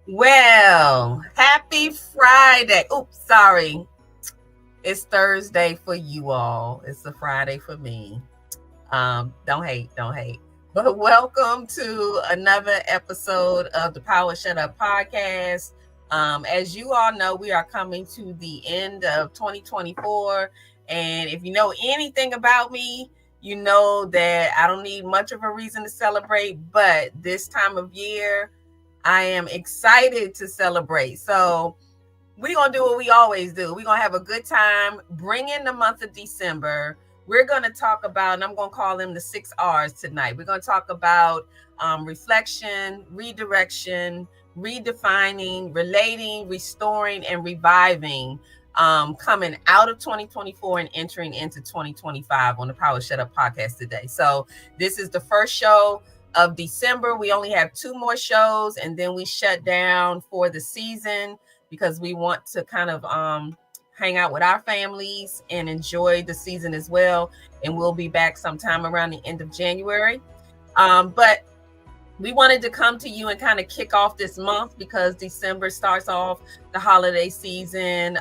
Well, happy Friday. Oops, sorry. It's Thursday for you all. It's a Friday for me. Don't hate, don't hate. But welcome to another episode of the Power Shut Up podcast. As you all know, we are coming to the end of 2024. And if you know anything about me, you know that I don't need much of a reason to celebrate. But this time of year, I am excited to celebrate. So we're going to do what we always do. We're going to have a good time, bring in the month of December. We're going to talk about, and I'm going to call them the 6 R's tonight. We're going to talk about reflection, redirection, redefining, relating, restoring, and reviving, coming out of 2024 and entering into 2025 on the Power Shut Up podcast today. So this is the first show of December. We only have 2 more shows, and then we shut down for the season because we want to kind of hang out with our families and enjoy the season as well. And we'll be back sometime around the end of January. But we wanted to come to you and kind of kick off this month because December starts off the holiday season.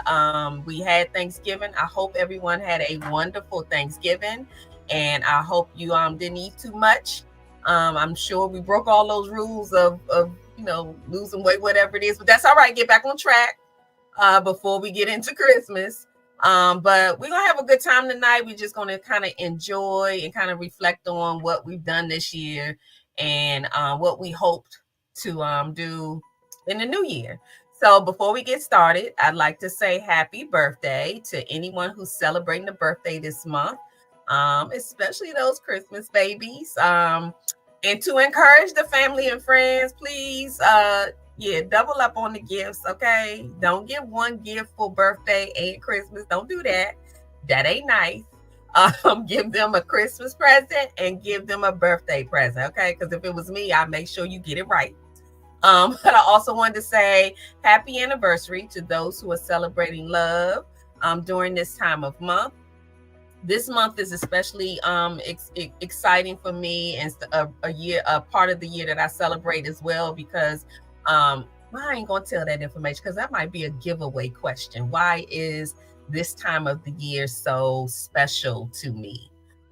We had Thanksgiving. I hope everyone had a wonderful Thanksgiving, and I hope you didn't eat too much. I'm sure we broke all those rules of losing weight, whatever it is, but that's all right. Get back on track before we get into Christmas. But we're gonna have a good time tonight. We're just gonna kind of enjoy and kind of reflect on what we've done this year and what we hoped to do in the new year. So before we get started, I'd like to say happy birthday to anyone who's celebrating a birthday this month, especially those Christmas babies. And to encourage the family and friends, please, double up on the gifts, okay? Don't give one gift for birthday and Christmas. Don't do that. That ain't nice. Give them a Christmas present and give them a birthday present, okay? Because if it was me, I'd make sure you get it right. But I also wanted to say happy anniversary to those who are celebrating love during this time of month. This month is especially exciting for me, and a part of the year that I celebrate as well, because I ain't gonna tell that information because that might be a giveaway question. Why is this time of the year so special to me,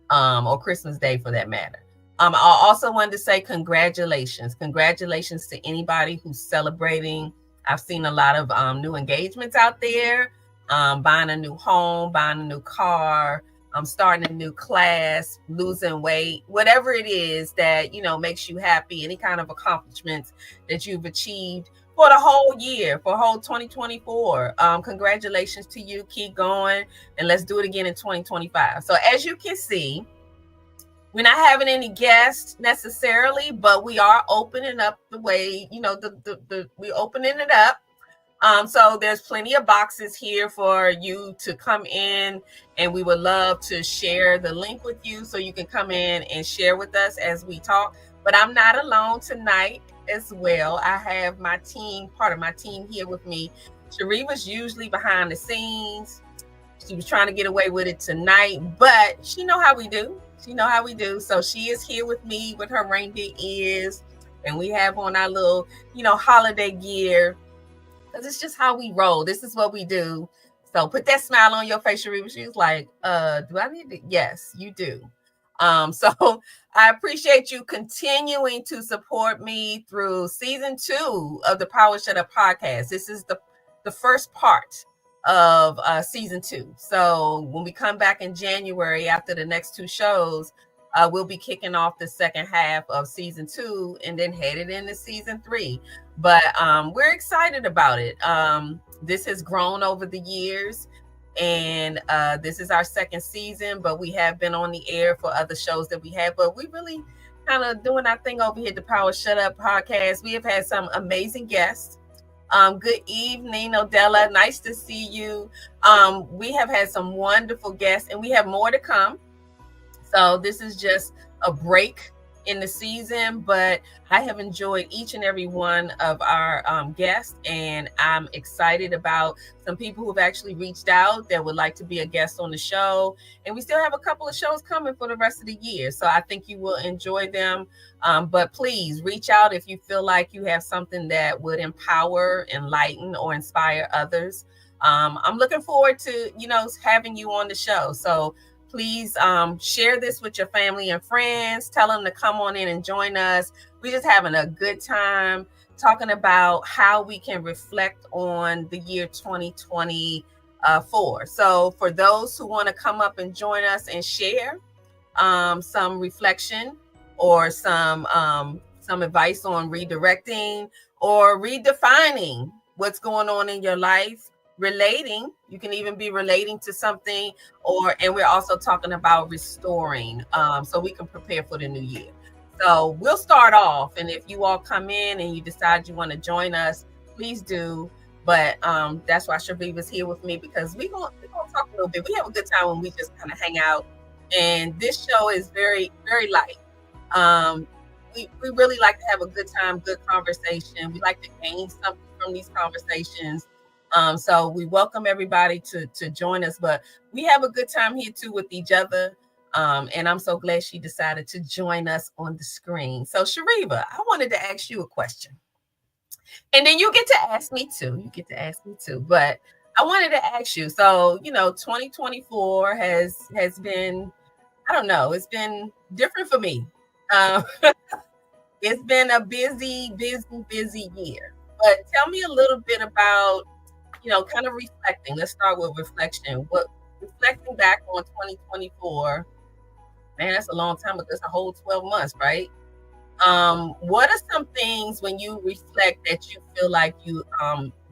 or Christmas Day for that matter? I also wanted to say congratulations to anybody who's celebrating. I've seen a lot of new engagements out there, buying a new home, buying a new car, starting a new class, losing weight, whatever it is that, makes you happy, any kind of accomplishments that you've achieved for the whole year, for whole 2024. Congratulations to you. Keep going, and let's do it again in 2025. So as you can see, we're not having any guests necessarily, but we are opening up the way, we're opening it up. So there's plenty of boxes here for you to come in, and we would love to share the link with you so you can come in and share with us as we talk. But I'm not alone tonight as well. I have my team, part of my team here with me. Cherie was usually behind the scenes. She was trying to get away with it tonight, but she know how we do. So she is here with me with her reindeer ears, and we have on our little, holiday gear. Because it's just how we roll. This is what we do. So put that smile on your face, Sharifa. She was like, do I need to? Yes, you do. So I appreciate you continuing to support me through season 2 of the Power Shut Up podcast. This is the first part of season 2. So when we come back in January after the next 2 shows, we'll be kicking off the second half of season 2 and then headed into season 3. But we're excited about it. This has grown over the years, and this is our second season, but we have been on the air for other shows that we have. But we really kind of doing our thing over here at the Power Shut Up podcast. We have had some amazing guests. Good evening, Odella. Nice to see you. We have had some wonderful guests, and we have more to come. So this is just a break in the season, but I have enjoyed each and every one of our guests, and I'm excited about some people who've actually reached out that would like to be a guest on the show. And we still have a couple of shows coming for the rest of the year, so I think you will enjoy them. But please reach out if you feel like you have something that would empower, enlighten, or inspire others. I'm looking forward to having you on the show. So please share this with your family and friends. Tell them to come on in and join us. We're just having a good time talking about how we can reflect on the year 2024. So for those who want to come up and join us and share some reflection or some advice on redirecting or redefining what's going on in your life, relating, you can even be relating to something, and we're also talking about restoring, so we can prepare for the new year. So we'll start off, and if you all come in and you decide you want to join us, please do. But that's why Shabib is here with me, because we're gonna talk a little bit. We have a good time when we just kind of hang out, and this show is very, very light. We really like to have a good time, good conversation. We like to gain something from these conversations. So we welcome everybody to join us, but we have a good time here too with each other. And I'm so glad she decided to join us on the screen. So Shariva, I wanted to ask you a question. And then you get to ask me too. But I wanted to ask you, so 2024 has been, I don't know, it's been different for me. It's been a busy year. But tell me a little bit about, kind of reflecting. Let's start with reflection. Reflecting back on 2024, man, that's a long time ago. That's a whole 12 months, right? What are some things when you reflect that you feel like you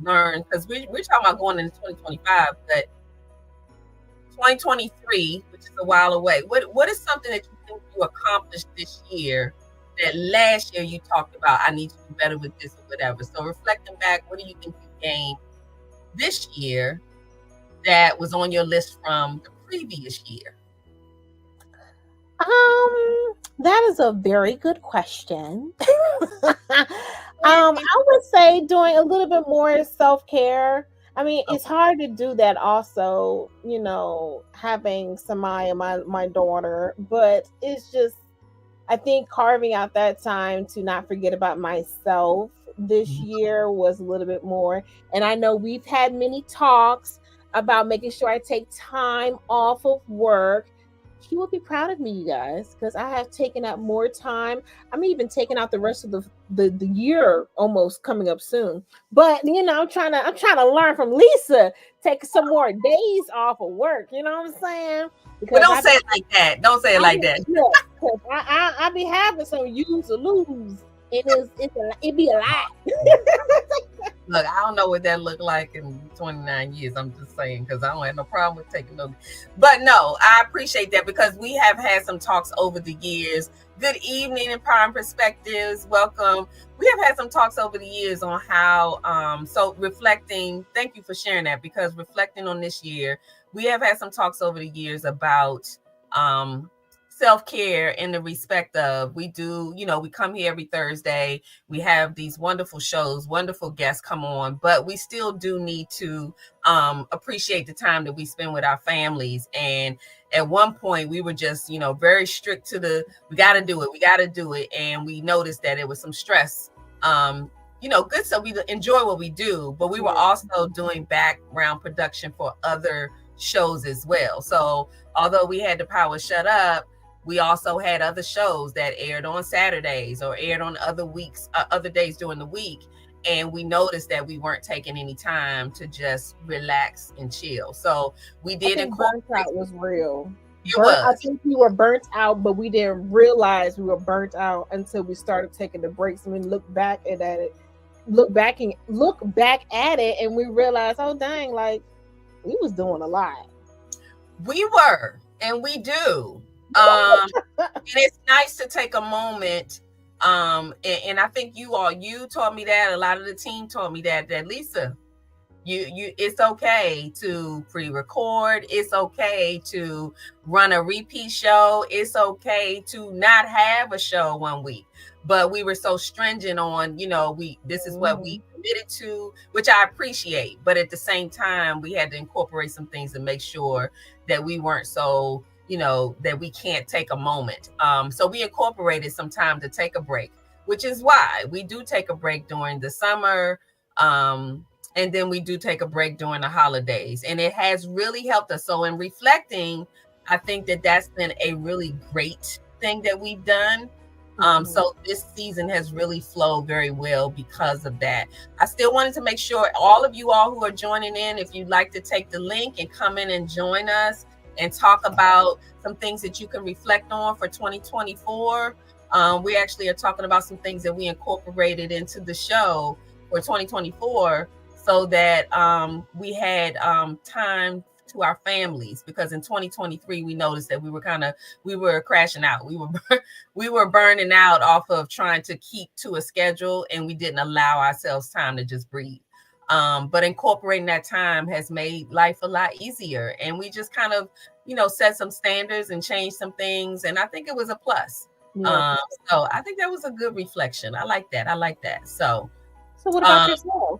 learned? Because we're talking about going into 2025, but 2023, which is a while away. What is something that you think you accomplished this year that last year you talked about, I need to do better with this or whatever? So reflecting back, what do you think you gained this year that was on your list from the previous year? That is a very good question. I would say doing a little bit more self-care. I mean, it's hard to do that also, having Samaya, my daughter, but it's just, I think carving out that time to not forget about myself this year was a little bit more. And I know we've had many talks about making sure I take time off of work. She will be proud of me, you guys, because I have taken out more time. I'm even taking out the rest of the year almost coming up soon. But I'm trying to learn from Lisa, take some more days off of work. You know what I'm saying? Because don't say it like that. Don't say it like that. Yeah, I be having some use or lose. It be a lot. Look, I don't know what that looked like in 29 years. I'm just saying, because I don't have no problem with taking no. But no, I appreciate that, because we have had some talks over the years. Good evening, Empowering Perspectives. Welcome. We have had some talks over the years on how, so reflecting, thank you for sharing that, because reflecting on this year, we have had some talks over the years about self-care in the respect of, we do, we come here every Thursday, we have these wonderful shows, wonderful guests come on, but we still do need to appreciate the time that we spend with our families. And at one point we were just, very strict to we got to do it. And we noticed that it was some stress, good. So we enjoy what we do, but we were also doing background production for other shows as well. So although we had the Power Shut Up, we also had other shows that aired on Saturdays or aired on other days during the week. And we noticed that we weren't taking any time to just relax and chill. So we did incorporate. Burnt out was real. Was. I think we were burnt out, but we didn't realize we were burnt out until we started taking the breaks and we look back at it, and we realized, oh dang, like we was doing a lot. We were, and we do. And it's nice to take a moment. And I think you taught me that. A lot of the team taught me that Lisa, It's okay to pre-record. It's okay to run a repeat show. It's okay to not have a show one week. But we were so stringent on, this is what we Mhm. committed to, which I appreciate. But at the same time, we had to incorporate some things to make sure that we weren't so, that we can't take a moment. So we incorporated some time to take a break, which is why we do take a break during the summer. And then we do take a break during the holidays, and it has really helped us. So in reflecting, I think that that's been a really great thing that we've done. Mhm. So this season has really flowed very well because of that. I still wanted to make sure all of you all who are joining in, if you'd like to take the link and come in and join us and talk about some things that you can reflect on for 2024. We actually are talking about some things that we incorporated into the show for 2024, so that we had time to our families, because in 2023 we noticed that we were crashing out. We were burning out off of trying to keep to a schedule, and we didn't allow ourselves time to just breathe. But incorporating that time has made life a lot easier, and we just kind of, set some standards and changed some things, and I think it was a plus. Yeah, um, for so sure. I think that was a good reflection. I like that. I like that. So So what about um, yourself?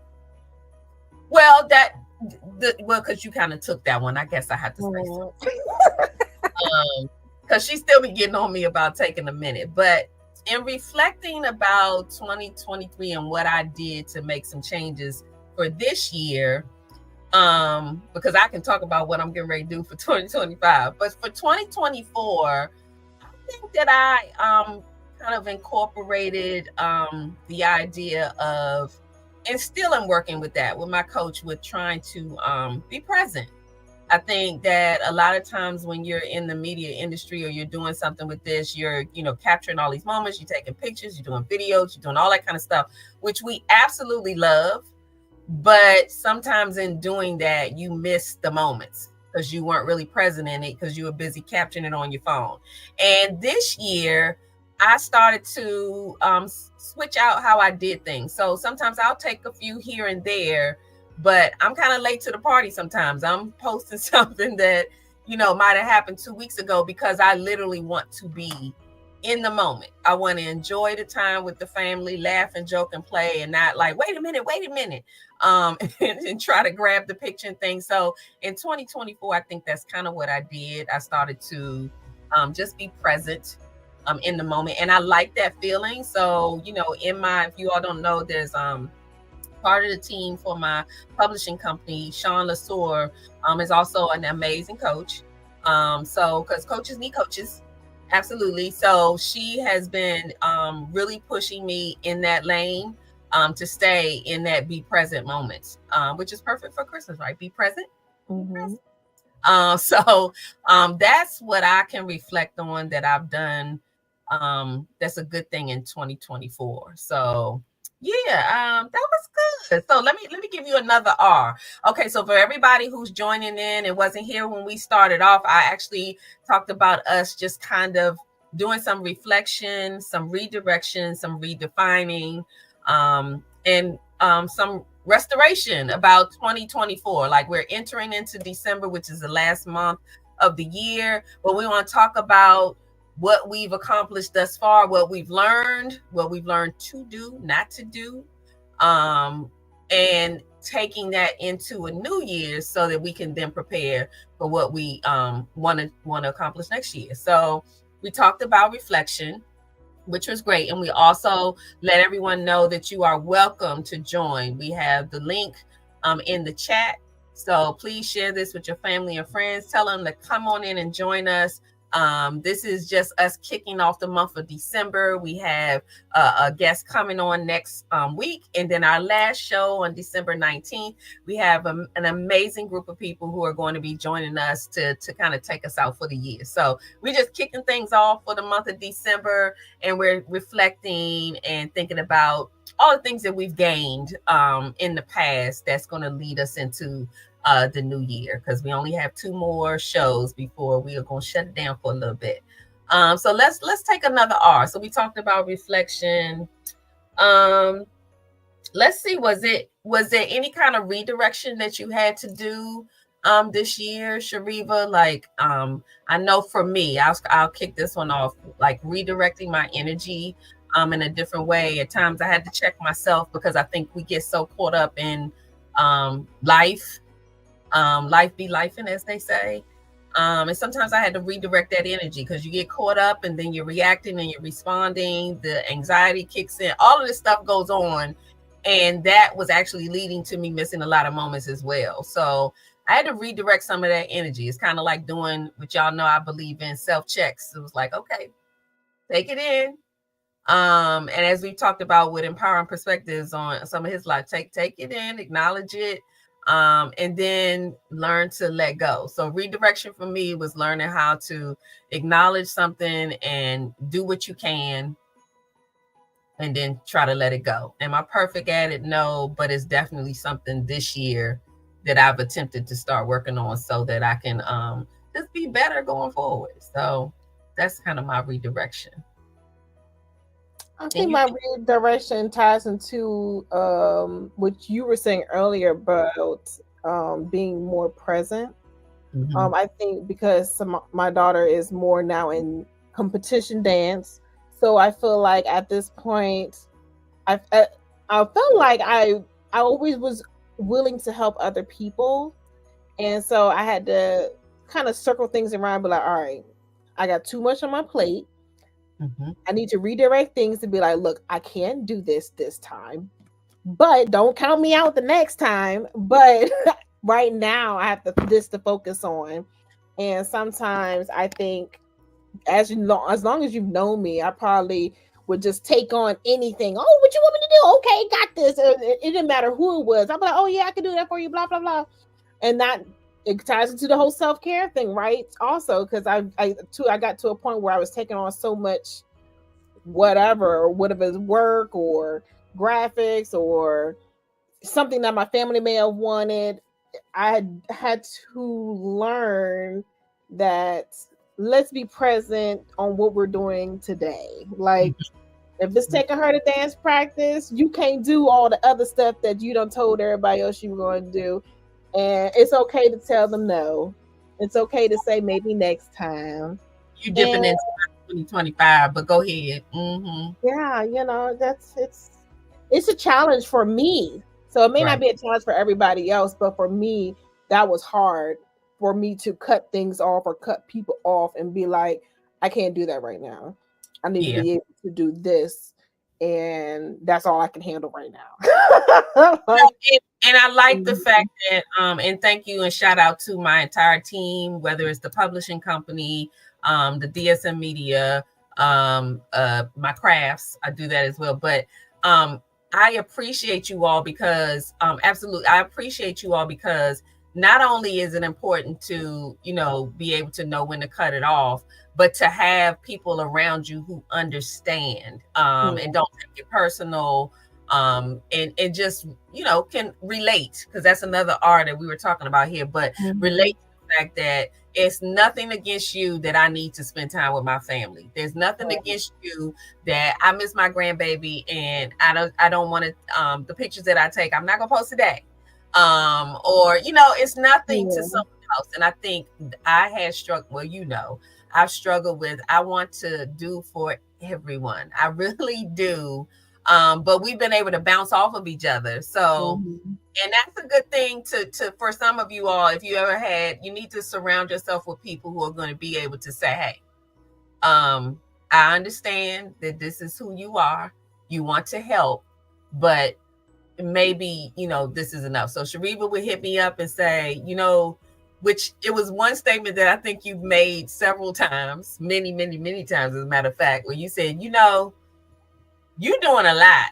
well, because you kind of took that one, I guess I have to say so. Mhm. Because she still be getting on me about taking a minute. But in reflecting about 2023 and what I did to make some changes for this year, because I can talk about what I'm getting ready to do for 2025. But for 2024, I think that I kind of incorporated the idea of, and still am working with that with my coach, with trying to be present. I think that a lot of times when you're in the media industry or you're doing something with this, you're, capturing all these moments, you're taking pictures, you're doing videos, you're doing all that kind of stuff, which we absolutely love. But sometimes in doing that, you miss the moments because you weren't really present in it because you were busy capturing it on your phone. And this year, I started to switch out how I did things. So sometimes I'll take a few here and there, but I'm kind of late to the party sometimes. I'm posting something that, might have happened 2 weeks ago, because I literally want to be in the moment. I want to enjoy the time with the family, laugh and joke and play, and not like, wait a minute, and try to grab the picture and things. So in 2024, I think that's kind of what I did. I started to just be present in the moment, and I like that feeling. So, if you all don't know, there's part of the team for my publishing company. Sean Lasore is also an amazing coach. So because coaches need coaches, absolutely. So she has been really pushing me in that lane, to stay in that be present moments, which is perfect for Christmas, right? Be present, be Mhm. present. So that's what I can reflect on that I've done. That's a good thing in 2024. So yeah, that was good. So let me give you another R. Okay, so for everybody who's joining in and wasn't here when we started off, I actually talked about us just kind of doing some reflection, some redirection, some redefining, and some restoration about 2024. Like, we're entering into December, which is the last month of the year, but we want to talk about what we've accomplished thus far, what we've learned to do, not to do, um, and taking that into a new year so that we can then prepare for what we want to accomplish next year. So we talked about reflection, which was great. And we also let everyone know that you are welcome to join. We have the link in the chat. So please share this with your family and friends. Tell them to come on in and join us. This is just us kicking off the month of December. We have a guest coming on next week. And then our last show on December 19th, we have an amazing group of people who are going to be joining us to kind of take us out for the year. So we're just kicking things off for the month of December, and we're reflecting and thinking about all the things that we've gained in the past that's going to lead us into the new year, because we only have 2 more shows before we are going to shut it down for a little bit. So let's take another R. So we talked about reflection. Um, let's see, was there any kind of redirection that you had to do this year, Shariva? Like I know for me, I'll kick this one off, like redirecting my energy in a different way. At times I had to check myself because I think we get so caught up in life, life be lifing, as they say. And sometimes I had to redirect that energy because you get caught up and then you're reacting and you're responding. The anxiety kicks in. All of this stuff goes on. And that was actually leading to me missing a lot of moments as well. So I had to redirect some of that energy. It's kind of like doing what y'all know I believe in, self checks. It was like, okay, take it in. And as we talked about with empowering perspectives on some of his life, take it in, acknowledge it, and then learn to let go. So redirection for me was learning how to acknowledge something and do what you can, and then try to let it go. Am I perfect at it? No, but it's definitely something this year that I've attempted to start working on so that I can just be better going forward. So that's kind of my redirection. I And think you my can. redirection ties into what you were saying earlier about being more present. Mhm. I think because my daughter is more now in competition dance, so I feel like at this point, I I, I felt like I always was willing to help other people, and so I had to kind of circle things around, be like, all right, I got too much on my plate. Mhm. I need to redirect things to be like, look, I can't do this time, but don't count me out the next time. But right now, I have this to focus on. And sometimes I think, as long as you've known me, I probably would just take on anything. Oh, what you want me to do? Okay, got this. It didn't matter who it was. I'm like, oh yeah, I can do that for you. Blah blah blah. And that it ties into the whole self care thing, right? Also, because I got to a point where I was taking on so much whatever, or whatever it's work or graphics or something that my family may have wanted. I had to learn that let's be present on what we're doing today. Like if it's taking her to dance practice, you can't do all the other stuff that you done told everybody else you were going to do. And it's okay to tell them no. It's okay to say maybe next time. You And dipping into 2025, but go ahead. Hmm. yeah, that's it's a challenge for me. So it may not Right. be a challenge for everybody else, but for me, that was hard for me to cut things off or cut people off and be like, I can't do that right now. I need to Yeah. be able to do this, and that's all I can handle right now. Like, And I like the mhm, fact that and thank you and shout out to my entire team, whether it's the publishing company, the DSM media, my crafts, I do that as well. But I appreciate you all because absolutely I appreciate you all because not only is it important to, be able to know when to cut it off, but to have people around you who understand and yeah, don't take it personal, and just can relate, because that's another art that we were talking about here, but relate mhm, to the fact that it's nothing against you that I need to spend time with my family. There's nothing right, against you that I miss my grandbaby and I don't want to, the pictures that I take, I'm not gonna post today, or it's nothing to yeah, someone else. And I think I had struggled, well, I've struggled with, I want to do for everyone, I really do, but we've been able to bounce off of each other. So, mhm, and that's a good thing to for some of you all. If you ever had, you need to surround yourself with people who are going to be able to say, "Hey, um, I understand that this is who you are. You want to help, but maybe this is enough." So Shariva would hit me up and say, which it was one statement that I think you've made several times, many, many, many times, as a matter of fact, where you said, you're doing a lot.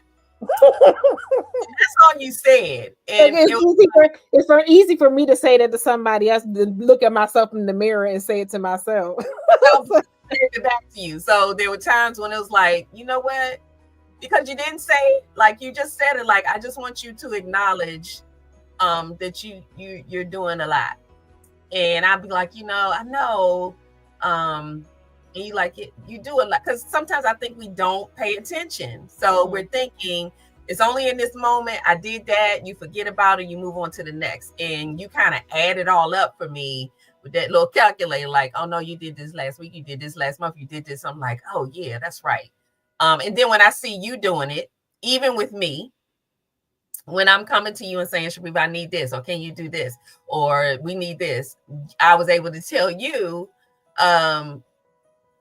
That's all you said. Like And it was easy for me to say that to somebody else than look at myself in the mirror and say it to myself. I'll it back to you. So there were times when it was like, you know what? Because you didn't say, like you just said it, like I just want you to acknowledge that you're doing a lot. And I'd be like, I know. And you like it, you do a lot, because sometimes I think we don't pay attention. So we're thinking It's only in this moment. I did that. You forget about it. You move on to the next. And you kind of add it all up for me with that little calculator. Like, oh no, you did this last week. You did this last month. You did this. I'm like, oh yeah, that's right. And then when I see you doing it, even with me, when I'm coming to you and saying, Sharif, I need this, or can you do this, or we need this, I was able to tell you, um,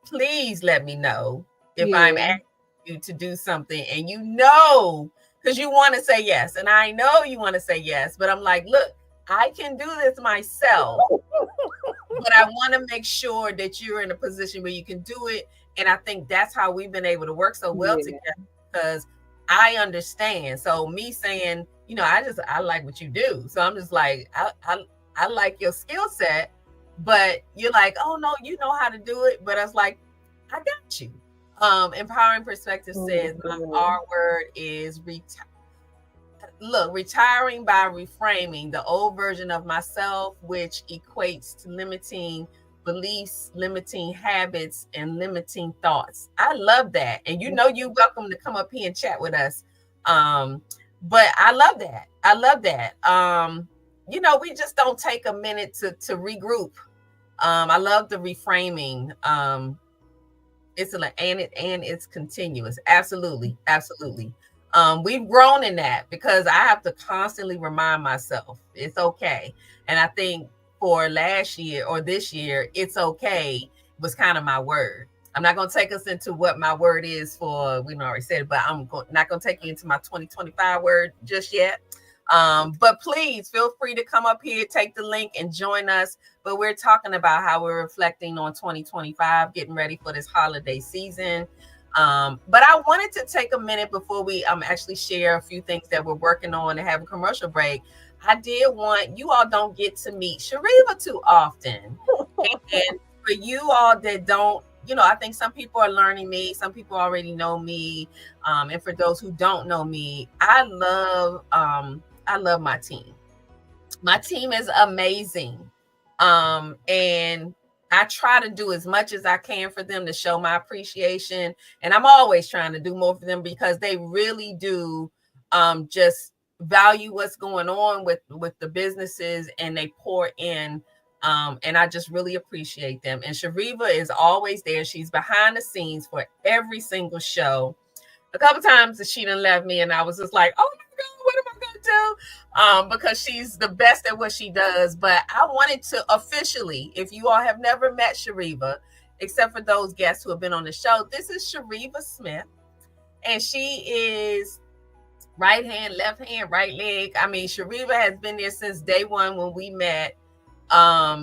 please let me know if I'm Yeah. asking you to do something and you know, because you want to say yes. And I know you want to say yes, but I'm like, look, I can do this myself, but I want to make sure that you're in a position where you can do it. And I think that's how we've been able to work so well Yeah. together because I understand. So me saying, I like what you do. So I'm just like, I like your skill set, but you're like, oh no, you know how to do it. But I was like, I got you. Empowering Perspective says my Mhm. R word is retiring by reframing the old version of myself, which equates to limiting beliefs, limiting habits, and limiting thoughts. I love that. And you're welcome to come up here and chat with us. Um, but I love that. I love that. We just don't take a minute to regroup. I love the reframing. It's continuous. Absolutely, absolutely. We've grown in that because I have to constantly remind myself it's okay. And I think for last year or this year, it's okay was kind of my word. I'm not going to take us into what my word is for, we already said it, but not going to take you into my 2025 word just yet. But please feel free to come up here, take the link, and join us. But we're talking about how we're reflecting on 2025, getting ready for this holiday season. But I wanted to take a minute before we actually share a few things that we're working on and have a commercial break. I did want you all don't get to meet Shariva too often. And for you all that don't, I think some people are learning me, some people already know me. And for those who don't know me, I love my team. My team is amazing. And I try to do as much as I can for them to show my appreciation. And I'm always trying to do more for them because they really do just value what's going on with the businesses and they pour in. And I just really appreciate them. And Shariva is always there. She's behind the scenes for every single show. A couple times that she done left me and I was just like, oh my God, what am I gonna do? Because she's the best at what she does. But I wanted to officially, if you all have never met Shariva, except for those guests who have been on the show, this is Shariva Smith. And she is right hand, left hand, right leg. I mean, Shariva has been there since day one when we met.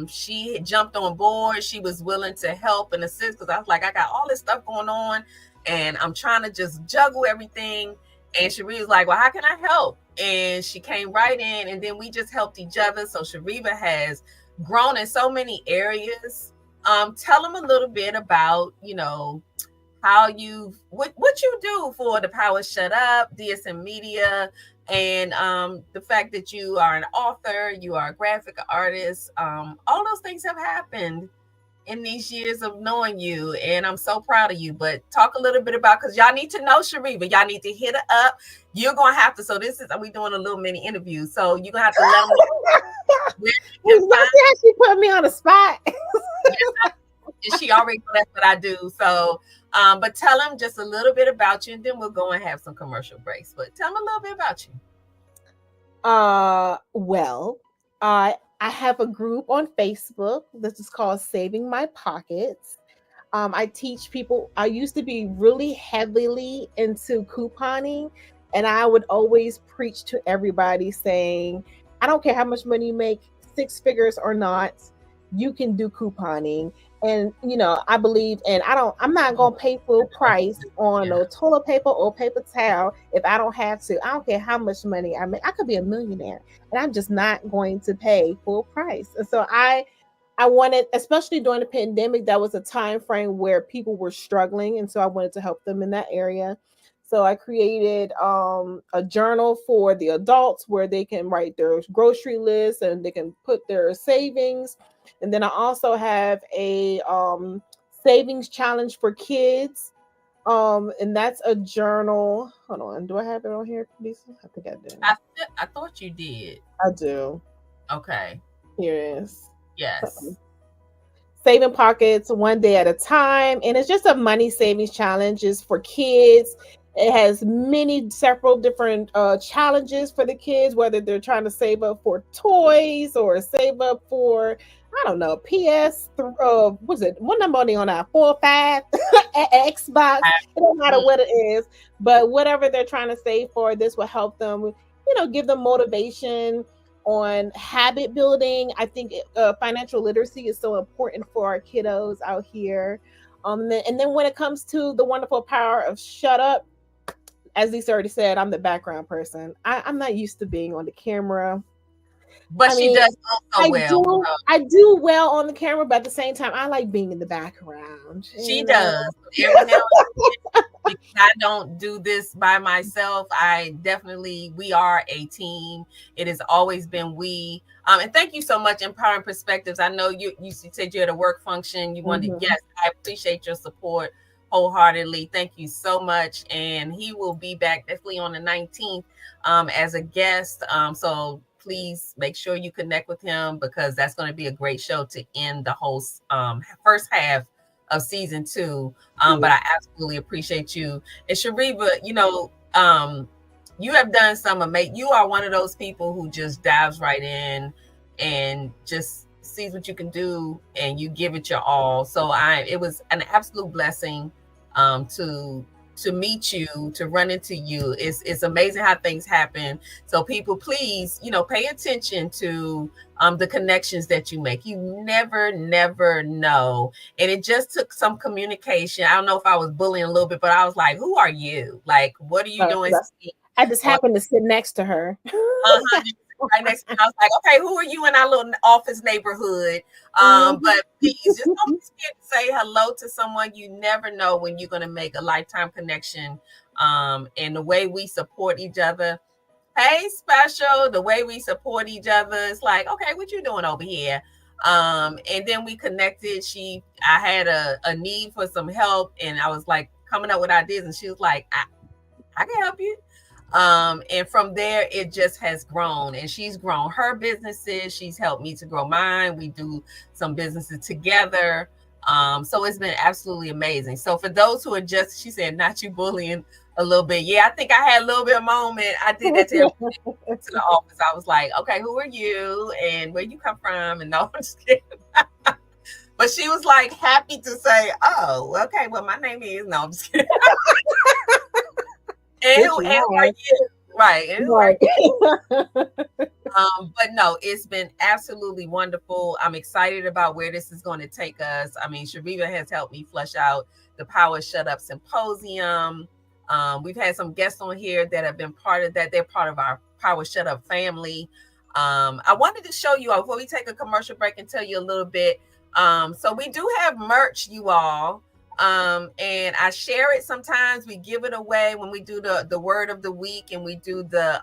She jumped on board. She was willing to help and assist because I was like, I got all this stuff going on and I'm trying to just juggle everything. And Shariva was like, well, how can I help? And she came right in and then we just helped each other. So Shariva has grown in so many areas. Tell them a little bit about, how what you do for the Power Shut Up, DSM Media, and the fact that you are an author, you are a graphic artist. All those things have happened in these years of knowing you, and I'm so proud of you. But talk a little bit about because y'all need to know Shariva. Y'all need to hit her up. You're gonna have to. So this is we doing a little mini interview. So you're gonna have to let them know where you can Don't find. see how she put me on the spot. Yes, she already know that's what I do. So, but tell them just a little bit about you, and then we'll go and have some commercial breaks. But tell them a little bit about you. Well, I have a group on Facebook. This is called Saving My Pockets. I teach people. I used to be really heavily into couponing, and I would always preach to everybody saying, I don't care how much money you make, six figures or not, you can do couponing. And I believe, and I'm not gonna pay full price on Yeah. no toilet paper or paper towel if I don't have to. I don't care how much money I make. I could be a millionaire, and I'm just not going to pay full price. And so I wanted, especially during the pandemic, that was a time frame where people were struggling, and so I wanted to help them in that area. So I created a journal for the adults where they can write their grocery list and they can put their savings. And then I also have a savings challenge for kids. And that's a journal. Hold on, do I have it on here, Lisa? I think I do. I thought you did. I do. Okay. Here it is. Yes. Saving pockets one day at a time, and it's just a money savings challenges for kids. It has many several different challenges for the kids, whether they're trying to save up for toys or save up for, I don't know, ps what's it, what number on that, 4 or 5 Xbox. It don't matter Mm. what it is, but whatever they're trying to save for, this will help them, give them motivation on habit building. I think financial literacy is so important for our kiddos out here. And then when it comes to the wonderful power of shut up, as Lisa already said, I'm the background person. I'm not used to being on the camera. But I she mean, does also I well. do I do well on the camera, but at the same time, I like being in the background. She does. Every now and then, because I don't do this by myself. We are a team. It has always been we. And thank you so much, Empowering Perspectives. I know you said you had a work function. You wanted, Mhm. yes, I appreciate your support wholeheartedly. Thank you so much. And he will be back definitely on the 19th as a guest. So please make sure you connect with him because that's going to be a great show to end the whole first half of season 2. But Yeah. I absolutely appreciate you. And Shariva, you have done some amazing. You are one of those people who just dives right in and just sees what you can do and you give it your all. So it was an absolute blessing to meet you, to run into you. It's amazing how things happen. So people, please, pay attention to the connections that you make. You never know. And it just took some communication. I don't know if I was bullying a little bit, but I was like, who are you? Like, what are you doing? I just happened to sit next to her. Right next to me. I was like, okay, who are you in our little office neighborhood? Mhm. But please just don't be scared to say hello to someone. You never know when you're going to make a lifetime connection. And the way we support each other. Hey, special, the way we support each other. It's like, okay, what you doing over here? And then we connected. I had a need for some help, and I was like coming up with ideas, and she was like, I can help you. And from there, it just has grown, and she's grown her businesses. She's helped me to grow mine. We do some businesses together. So it's been absolutely amazing. So for those who are just, she said, not you bullying a little bit. Yeah, I think I had a little bit of moment. I did that to everybody to the office. I was like, okay, who are you and where you come from? And no, I'm just kidding. But she was like happy to say, oh, okay, well, my name is, no, I'm just kidding. And Which who, you and who are have. you? Right. And who are Right. But no, it's been absolutely wonderful. I'm excited about where this is going to take us. I mean, Shariva has helped me flesh out the Power Shut Up Symposium. We've had some guests on here that have been part of that. They're part of our Power Shut Up family. I wanted to show you all before we take a commercial break and tell you a little bit. So we do have merch, you all. And I share it sometimes. We give it away when we do the word of the week and we do the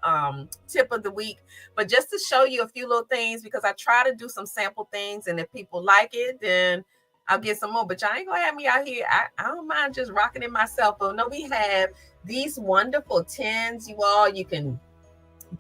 tip of the week. But just to show you a few little things, because I try to do some sample things, and if people like it, then I'll get some more. But y'all ain't gonna have me out here. I don't mind just rocking it myself. But no, we have these wonderful tins, you all. You can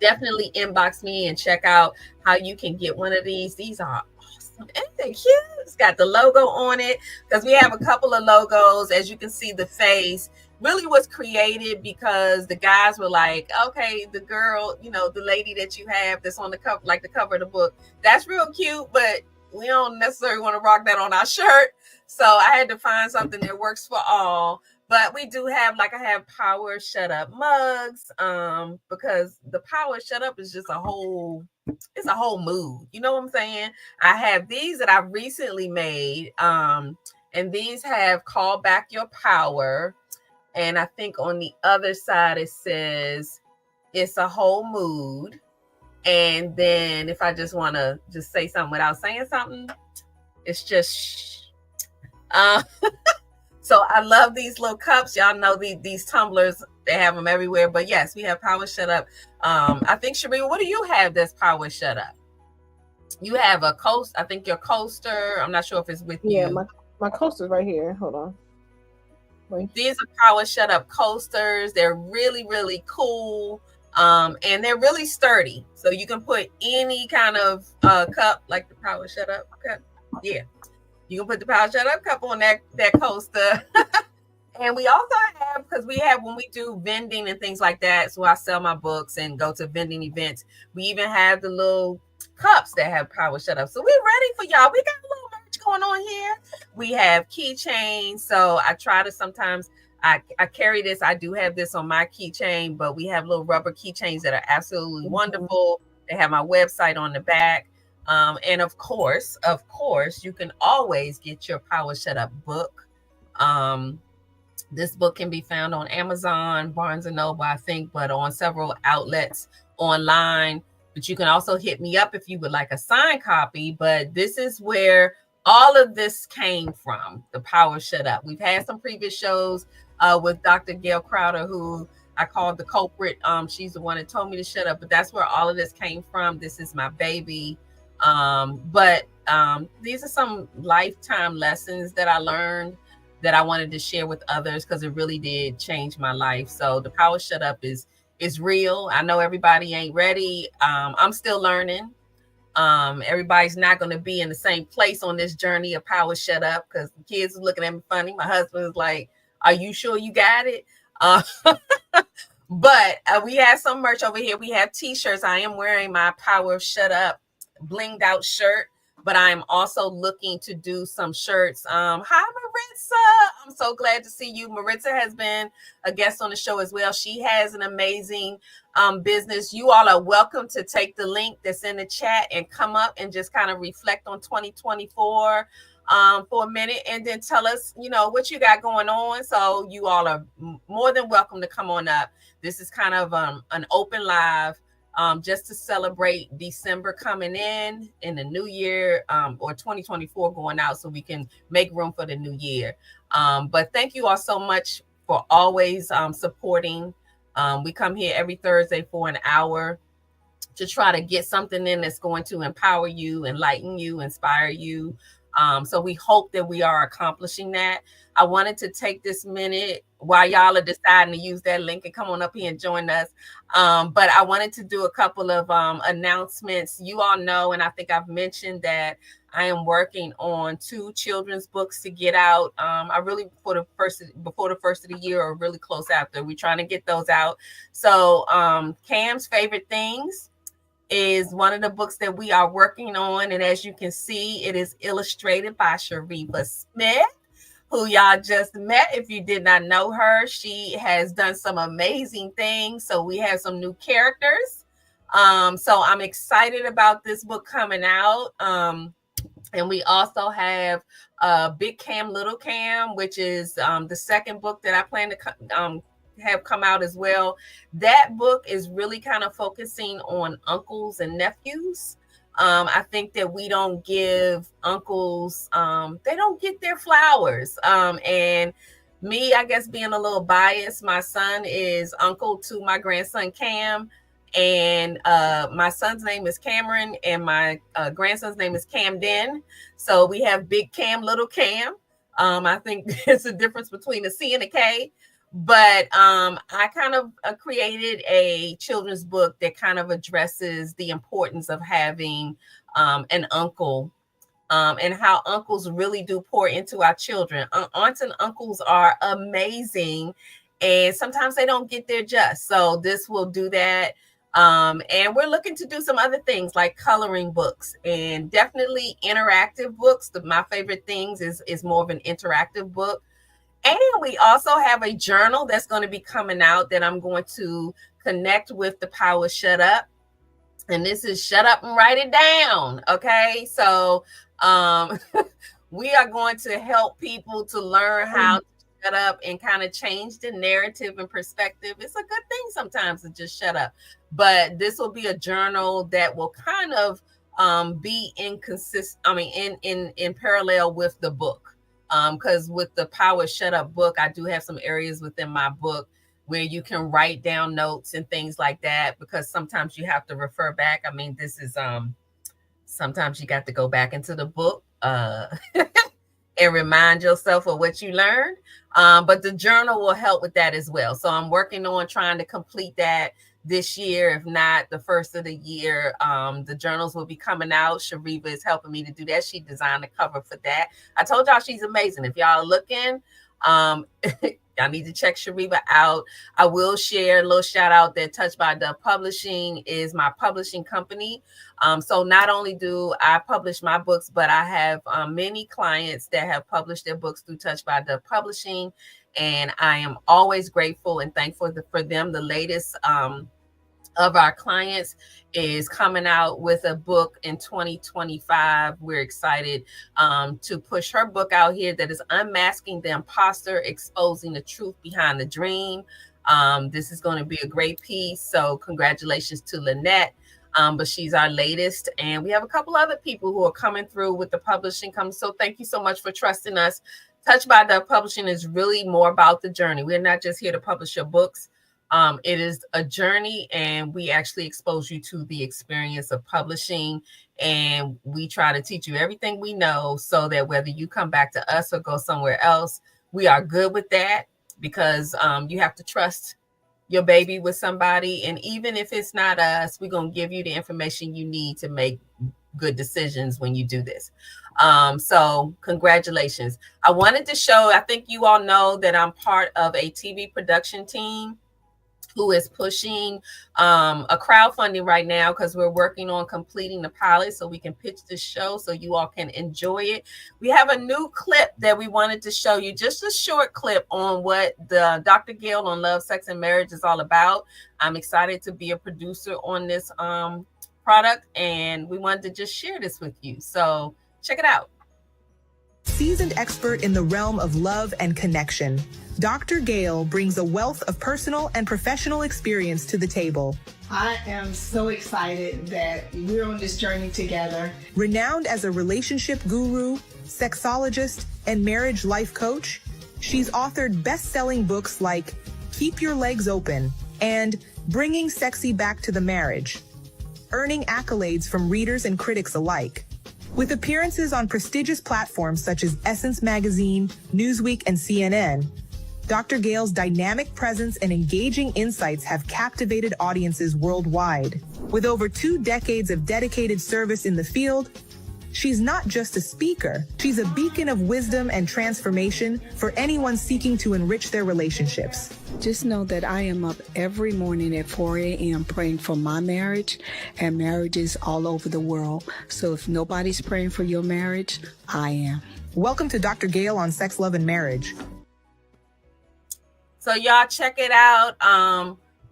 definitely inbox me and check out how you can get one of these. These are awesome. Ain't they cute? It's got the logo on it because we have a couple of logos. As you can see, the face really was created because the guys were like, okay, the girl, the lady that you have that's on the cover, like the cover of the book, that's real cute, but we don't necessarily want to rock that on our shirt. So I had to find something that works for all. But we do have, like, I have Power Shut Up mugs, because the Power Shut Up is just it's a whole mood. You know what I'm saying? I have these that I recently made, and these have Call Back Your Power. And I think on the other side it says it's a whole mood. And then if I just want to just say something without saying something, it's just shh. So I love these little cups. Y'all know these tumblers. They have them everywhere. But yes, we have Power Shut Up. I think, Sheree, what do you have that's Power Shut Up? You have a coast. I think your coaster. I'm not sure if it's with Yeah, you. my coaster's right here. Hold on. These are Power Shut Up coasters. They're really, really cool. And they're really sturdy. So you can put any kind of cup, like the Power Shut Up cup. Yeah. You can put the Power Shut Up cup on that coaster. And we also have, because we have, when we do vending and things like that, so I sell my books and go to vending events, we even have the little cups that have Power Shut Up. So we're ready for y'all. We got a little merch going on here. We have keychains. So I try to sometimes, I carry this. I do have this on my keychain, but we have little rubber keychains that are absolutely wonderful. They have my website on the back. And of course, you can always get your Power Shut Up book. Um, this book can be found on Amazon, Barnes and Noble, I think, but on several outlets online. But you can also hit me up if you would like a signed copy. But this is where all of this came from, the Power Shut Up. We've had some previous shows with Dr. Gail Crowder, who I called the culprit. She's the one that told me to shut up, but that's where all of this came from. This is my baby. But these are some lifetime lessons that I learned that I wanted to share with others because it really did change my life. So the Power Shut Up is real. I know everybody ain't ready. I'm still learning. Everybody's not going to be in the same place on this journey of Power Shut Up because the kids are looking at me funny. My husband is like, "Are you sure you got it?" Uh, but we have some merch over here. We have T-shirts. I am wearing my Power Shut Up blinged out shirt, but I'm also looking to do some shirts. Hi, Maritza. I'm so glad to see you. Maritza has been a guest on the show as well. She has an amazing business. You all are welcome to take the link that's in the chat and come up and just kind of reflect on 2024 for a minute and then tell us, what you got going on. So you all are more than welcome to come on up. This is kind of an open live just to celebrate December coming in the new year or 2024 going out so we can make room for the new year. But thank you all so much for always supporting. We come here every Thursday for an hour to try to get something in that's going to empower you, enlighten you, inspire you. So we hope that we are accomplishing that. I wanted to take this minute while y'all are deciding to use that link and come on up here and join us. But I wanted to do a couple of announcements. You all know, and I think I've mentioned that I am working on 2 children's books to get out. I really before the first of the year or really close after. We're trying to get those out. So Cam's Favorite Things is one of the books that we are working on. And as you can see, it is illustrated by Sharifa Smith, who y'all just met. If you did not know her, she has done some amazing things. So we have some new characters. So I'm excited about this book coming out. And we also have Big Cam, Little Cam, which is the second book that I plan to have come out as well. That book is really kind of focusing on uncles and nephews. I think that we don't give uncles, they don't get their flowers. And me, I guess being a little biased, my son is uncle to my grandson Cam. And my son's name is Cameron, and my grandson's name is Camden. So we have Big Cam, Little Cam. I think there's a difference between a C and a K. But I kind of created a children's book that kind of addresses the importance of having an uncle and how uncles really do pour into our children. Aunts and uncles are amazing, and sometimes they don't get their just. So this will do that. And we're looking to do some other things like coloring books and definitely interactive books. My favorite things is more of an interactive book. And we also have a journal that's going to be coming out that I'm going to connect with the Power Shut Up. And this is Shut Up and Write It Down. Okay. So we are going to help people to learn how to shut up and kind of change the narrative and perspective. It's a good thing sometimes to just shut up. But this will be a journal that will kind of be in parallel with the book. Because with the Power Shut Up book, I do have some areas within my book where you can write down notes and things like that, because sometimes you have to refer back. I mean, this is sometimes you got to go back into the book and remind yourself of what you learned. But the journal will help with that as well. So I'm working on trying to complete that this year, if not the first of the year. The journals will be coming out. Shariva is helping me to do that. She designed the cover for that. I told y'all she's amazing. If y'all are looking, y'all need to check Shariva out. I will share a little shout out that Touched by Dove Publishing is my publishing company. So not only do I publish my books, but I have many clients that have published their books through Touched by Dove Publishing. And I am always grateful and thankful for them. The latest of our clients is coming out with a book in 2025. We're excited to push her book out here that is Unmasking the Imposter, Exposing the Truth Behind the Dream. This is going to be a great piece. So congratulations to Lynette. But she's our latest. And we have a couple other people who are coming through with the publishing. So thank you so much for trusting us. Touched by Dove Publishing is really more about the journey. We're not just here to publish your books. It is a journey, and we actually expose you to the experience of publishing. And we try to teach you everything we know so that whether you come back to us or go somewhere else, we are good with that, because you have to trust your baby with somebody. And even if it's not us, we're going to give you the information you need to make good decisions when you do this. So congratulations. I wanted to show, I think you all know that I'm part of a TV production team who is pushing a crowdfunding right now, because we're working on completing the pilot so we can pitch this show so you all can enjoy it. We have a new clip that we wanted to show you, just a short clip on what the Dr. Gail on Love, Sex, and Marriage is all about. I'm excited to be a producer on this product, and we wanted to just share this with you. So check it out. Seasoned expert in the realm of love and connection, Dr. Gail brings a wealth of personal and professional experience to the table. I am so excited that we're on this journey together. Renowned as a relationship guru, sexologist, and marriage life coach, she's authored best-selling books like Keep Your Legs Open and Bringing Sexy Back to the Marriage, earning accolades from readers and critics alike. With appearances on prestigious platforms such as Essence Magazine, Newsweek, and CNN, Dr. Gail's dynamic presence and engaging insights have captivated audiences worldwide. With over 2 decades of dedicated service in the field, she's not just a speaker, she's a beacon of wisdom and transformation for anyone seeking to enrich their relationships. Just know that I am up every morning at 4 a.m. praying for my marriage and marriages all over the world. So if nobody's praying for your marriage, I am. Welcome to Dr. Gail on Sex, Love, and Marriage. So y'all check it out.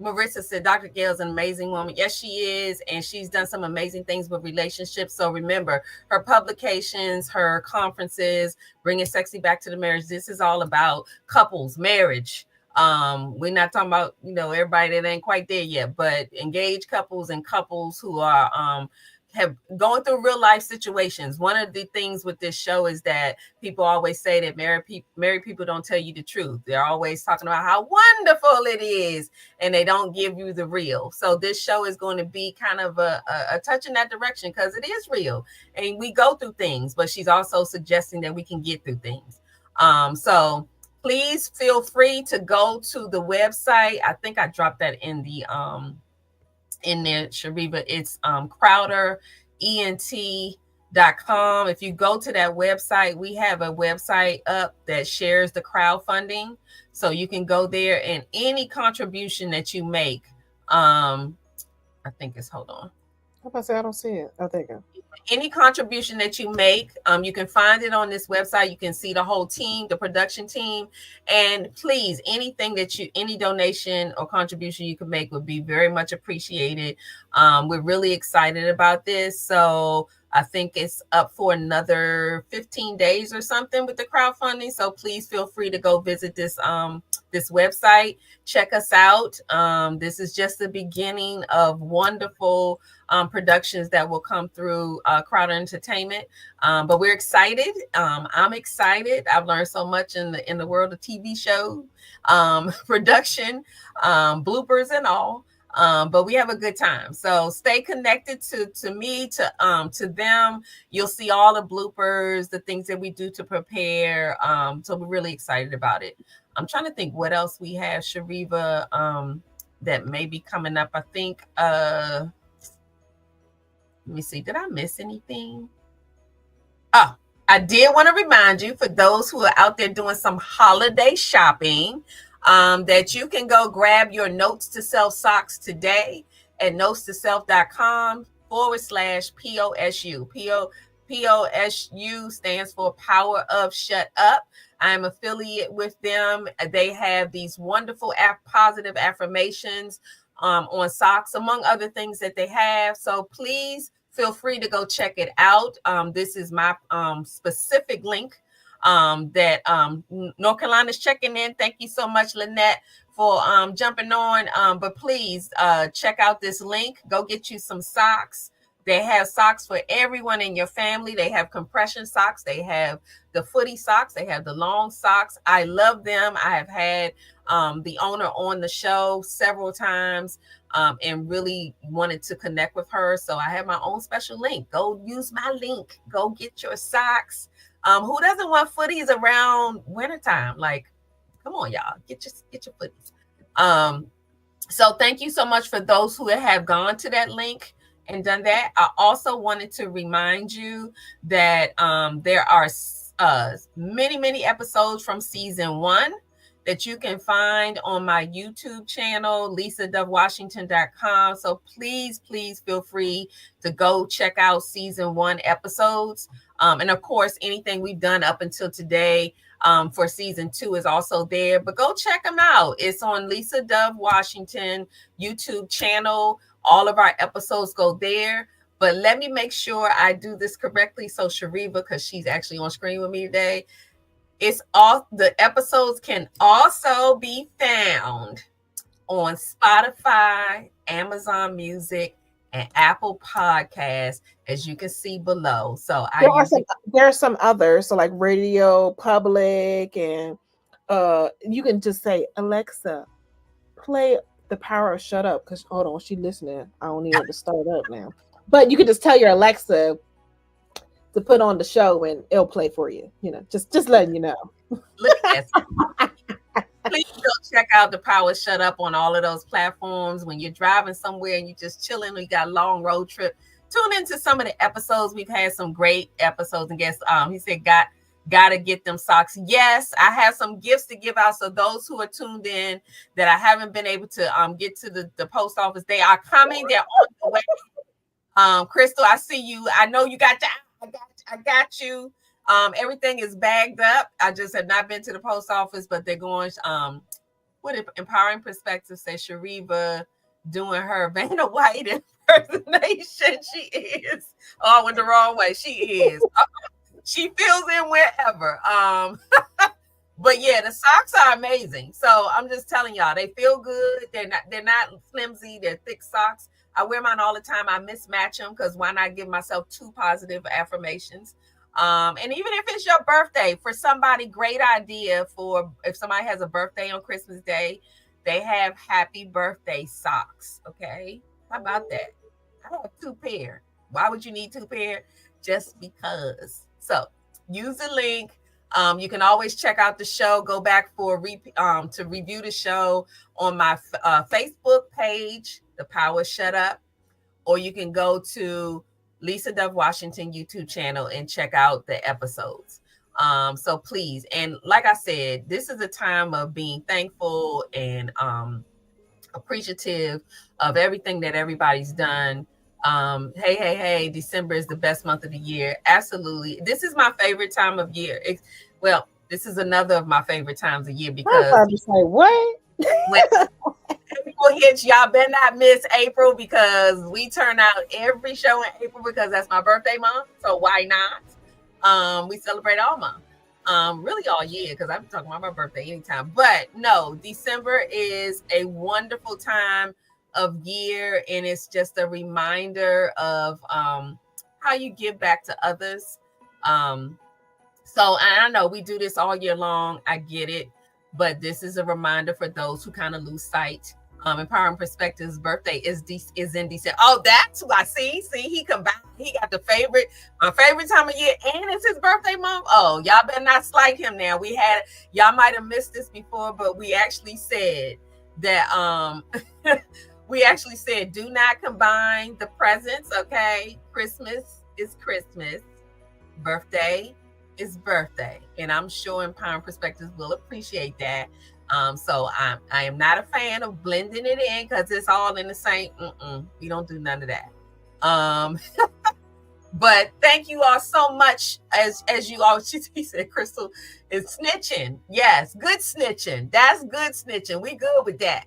Marissa said Dr. Gail is an amazing woman. Yes, she is. And she's done some amazing things with relationships. So remember, her publications, her conferences, Bringing Sexy Back to the Marriage. This is all about couples, marriage. We're not talking about, everybody that ain't quite there yet, but engaged couples and couples who are have going through real life situations. One of the things with this show is that people always say that married people don't tell you the truth. They're always talking about how wonderful it is, and they don't give you the real. So this show is going to be kind of a touch in that direction, because it is real and we go through things, but she's also suggesting that we can get through things. So please feel free to go to the website. I think I dropped that in the in there, Shariva. It's crowderent.com. If you go to that website, we have a website up that shares the crowdfunding, so you can go there, and any contribution that you make, I think it's, hold on, I don't see it. Oh, there you go. Any contribution that you make, you can find it on this website. You can see the whole team, the production team. And please, any donation or contribution you can make would be very much appreciated. We're really excited about this. So I think it's up for another 15 days or something with the crowdfunding. So please feel free to go visit this website. Check us out. This is just the beginning of wonderful productions that will come through Crowder Entertainment. But we're excited. I'm excited. I've learned so much in the world of TV show production, bloopers and all. But we have a good time. So stay connected to me, to them. You'll see all the bloopers, the things that we do to prepare. So we're really excited about it. I'm trying to think what else we have, Shariva, that may be coming up. I think let me see, did I miss anything? Oh, I did want to remind you, for those who are out there doing some holiday shopping, that you can go grab your Notes to Self socks today at notes2self.com/POSU. POSU stands for Power of Shut Up. I'm affiliate with them. They have these wonderful positive affirmations on socks, among other things that they have. So please feel free to go check it out. This is my specific link that North Carolina is checking in. Thank you so much, Lynette, for jumping on. But please check out this link. Go get you some socks. They have socks for everyone in your family. They have compression socks. They have the footy socks. They have the long socks. I love them. I have had the owner on the show several times and really wanted to connect with her. So I have my own special link. Go use my link. Go get your socks. Who doesn't want footies around wintertime? Like, come on, y'all. Get your footies. So thank you so much for those who have gone to that link and done that. I also wanted to remind you that there are many episodes from season 1 that you can find on my YouTube channel, lisadovewashington.com. So please feel free to go check out season 1 episodes. And of course, anything we've done up until today for season 2 is also there. But go check them out. It's on Lisa Dove Washington YouTube channel. All of our episodes go there. But let me make sure I do this correctly. So Shariva, because she's actually on screen with me today, it's all the episodes can also be found on Spotify, Amazon Music, and Apple Podcasts, as you can see below. So there are some others, so like Radio Public, and you can just say, Alexa, play The Power of Shut Up, because hold on, she's listening. I don't need her to start up now. But you can just tell your Alexa to put on the show and it'll play for you. You know, just letting you know. Look at that. Please go check out The Power Shut Up on all of those platforms. When you're driving somewhere and you're just chilling, or you got a long road trip, tune into some of the episodes. We've had some great episodes. And guess he said, gotta get them socks. Yes, I have some gifts to give out. So those who are tuned in that I haven't been able to get to the post office, they are coming. They're on the way. Crystal, I see you. I know you got I got you. Everything is bagged up. I just have not been to the post office, but they're going. What Empowering Perspective says, Shariva doing her Vanna White impersonation. She is. Oh, I went the wrong way. She is. She fills in wherever. But yeah, the socks are amazing. So I'm just telling y'all, they feel good. They're not flimsy. They're thick socks. I wear mine all the time. I mismatch them because why not give myself 2 positive affirmations? And even if it's your birthday, for somebody, great idea for if somebody has a birthday on Christmas Day, they have happy birthday socks. Okay. How about that? I have 2 pair. Why would you need 2 pair? Just because. So use the link. You can always check out the show. Go back for to review the show on my Facebook page, The Power Shut Up, or you can go to Lisa Dove Washington YouTube channel and check out the episodes. So please, and like I said, this is a time of being thankful and appreciative of everything that everybody's done. Hey, December is the best month of the year. Absolutely. This is my favorite time of year. This is another of my favorite times of year because I was say, what? When April hits, y'all better not miss April because we turn out every show in April because that's my birthday month. So why not? We celebrate all month. Really all year because I'm talking about my birthday anytime. But no, December is a wonderful time of year, and it's just a reminder of how you give back to others. So I know we do this all year long. I get it, but this is a reminder for those who kind of lose sight Empowering Perspectives' birthday is in December. Oh, that's why. See, he combined. He got my favorite time of year, and it's his birthday month. Oh, y'all better not slight him now. Y'all might have missed this before, but we actually said that we actually said do not combine the presents. Okay, Christmas is Christmas, birthday is birthday, and I'm sure Empowering Perspectives will appreciate that. So I am not a fan of blending it in because it's all in the same. We don't do none of that. But thank you all so much. As you all, she said, Crystal is snitching. Yes, good snitching. That's good snitching. We good with that.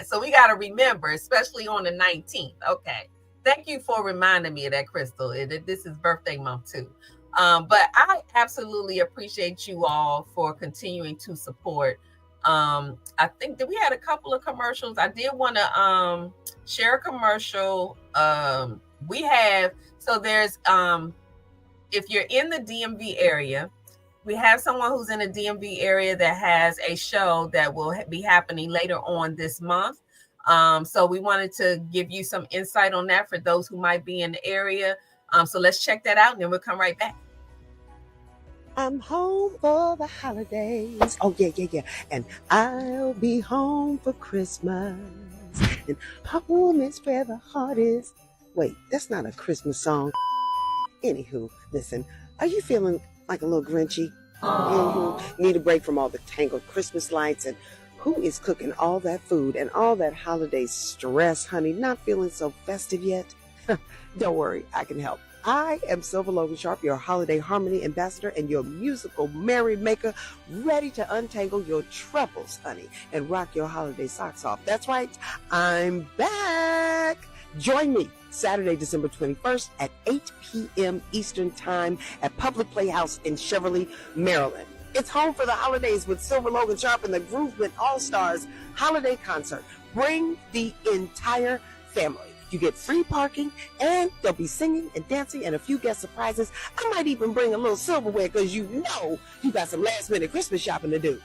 So we got to remember, especially on the 19th. Okay. Thank you for reminding me of that, Crystal. This is birthday month too. But I absolutely appreciate you all for continuing to support. I think that we had a couple of commercials. I did want to share a commercial. We have, so there's if you're in the DMV area, we have someone who's in the DMV area that has a show that will be happening later on this month. So we wanted to give you some insight on that for those who might be in the area. So let's check that out and then we'll come right back. I'm home for the holidays. Oh, yeah. And I'll be home for Christmas. And home is where the heart is. Wait, that's not a Christmas song. Anywho, listen, are you feeling like a little grinchy? Need a break from all the tangled Christmas lights and who is cooking all that food and all that holiday stress, honey? Not feeling so festive yet? Don't worry, I can help. I am Silver Logan Sharp, your holiday harmony ambassador and your musical merry maker, ready to untangle your troubles, honey, and rock your holiday socks off. That's right, I'm back. Join me Saturday, December 21st at 8 p.m. Eastern Time at Public Playhouse in Cheverly, Maryland. It's home for the holidays with Silver Logan Sharp and the Groovement All-Stars Holiday Concert. Bring the entire family. You get free parking, and they'll be singing and dancing and a few guest surprises. I might even bring a little silverware because you know you got some last-minute Christmas shopping to do.